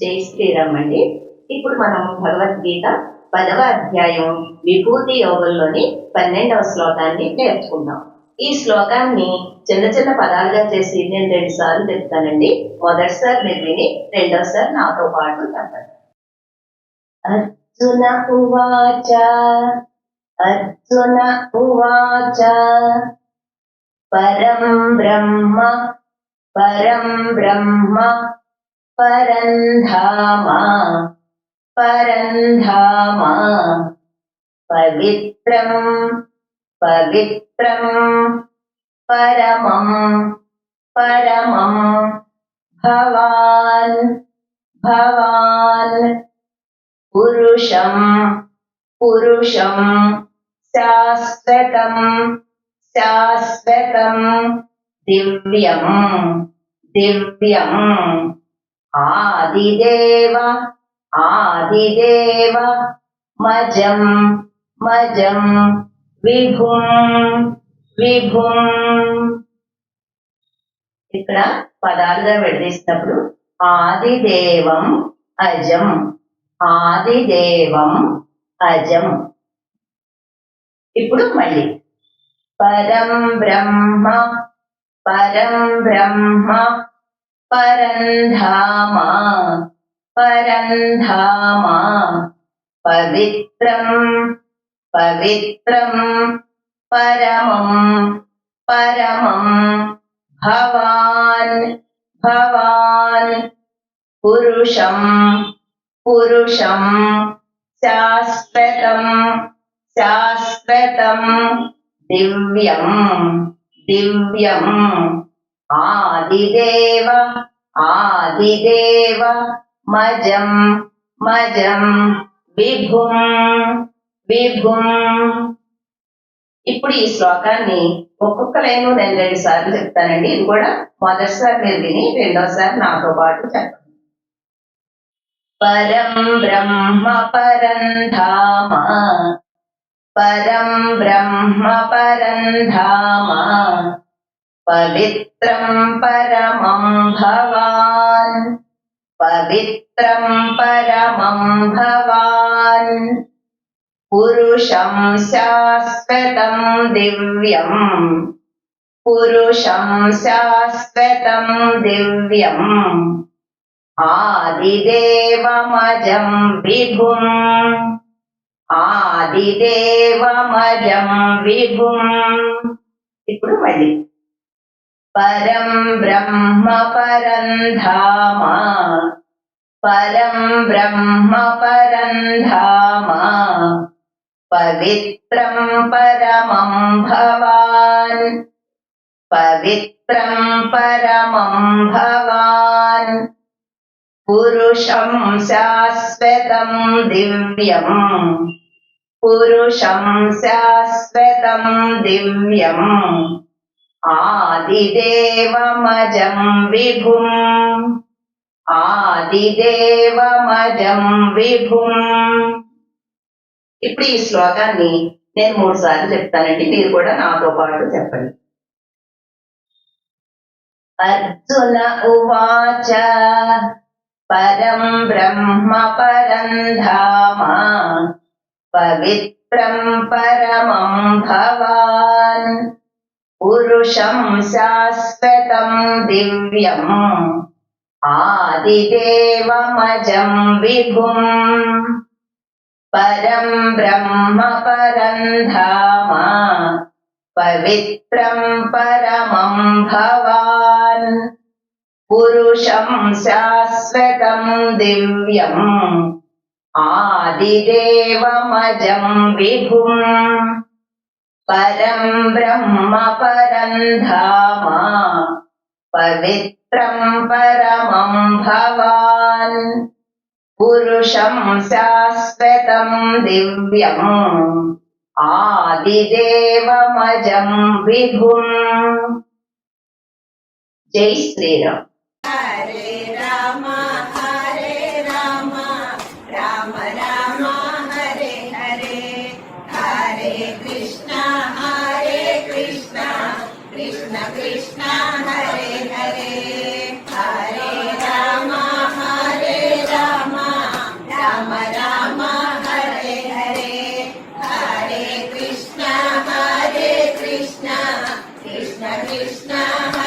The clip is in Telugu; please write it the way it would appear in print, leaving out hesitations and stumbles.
జై శ్రీరామ్ అండి. ఇప్పుడు మనం భగవద్గీత 10వ అధ్యాయం విభూతి యోగంలోని 12వ శ్లోకాన్ని నేర్చుకుందాం. ఈ శ్లోకాన్ని చిన్న చిన్న పదాలుగా చేసి నేను 2 సార్లు చెప్తానండి. మొదటిసారి మీరు విని రెండోసారి నాతో పాటు చెప్పండి. అర్జున ఉవాచ అర్జున ఉవాచ పరం బ్రహ్మ పరంధామ పవిత్రం పరమం భవాన్ పురుషం శాశ్వతం దివ్యం ఆదిదేవ మజం విభుం. ఇక్కడ పదాలుగా విడదీసినప్పుడు ఆదిదేవం అజం. ఇప్పుడు మళ్ళీ పరం బ్రహ్మ పరంధామ పవిత్రం పరమం భవాన్ పురుషం శాశ్వతం దివ్యం ఆదిదేవ మజం విభుం. ఇప్పుడు ఈ శ్లోకాన్ని ఒక్కొక్క లైన్ నేను 2 సార్లు చెప్తానండి. ఇది కూడా మొదటిసారి మీరు విని రెండోసారి నాతో పాటు చెప్పండి. పరం బ్రహ్మ పరంధామ పవిత్రం పరమం భవాన్ పురుషం శాశ్వతం దివ్యం ఆదిదేవమజం విభుం. ఇప్పుడు మళ్ళీ పరం బ్రహ్మ పరంధామ పవిత్రం పరమం భవాన్ పురుషం శాశ్వతం దివ్యం ఆదిదేవమజం విభుం. ఇప్పుడు ఈ శ్లోకాన్ని నేను 3 సార్లు చెప్తానండి. మీరు కూడా నాతో పాటు చెప్పండి. అర్జున ఉవాచ పరం బ్రహ్మ పరంధామ పవిత్రం పరమం భవాన్ పురుషం శాశ్వతం దివ్యం ఆదిదేవమజం విభుం. పరం బ్రహ్మ పరంధామ పవిత్రం పరమం భవాన్ పురుషం శాశ్వతం దివ్యం ఆదిదేవమజం విభుం. పరం బ్రహ్మ పరంధామ పవిత్రం పరమం భవాన్ పురుషం శాశ్వతం దివ్యం ఆదిదేవమజం విభుం. జై శ్రీరామ్. హరే రామ రామ రామ హరే హరే, హరే కృష్ణ కృష్ణ కృష్ణ హరే హరే, హరే రామ कृष्ण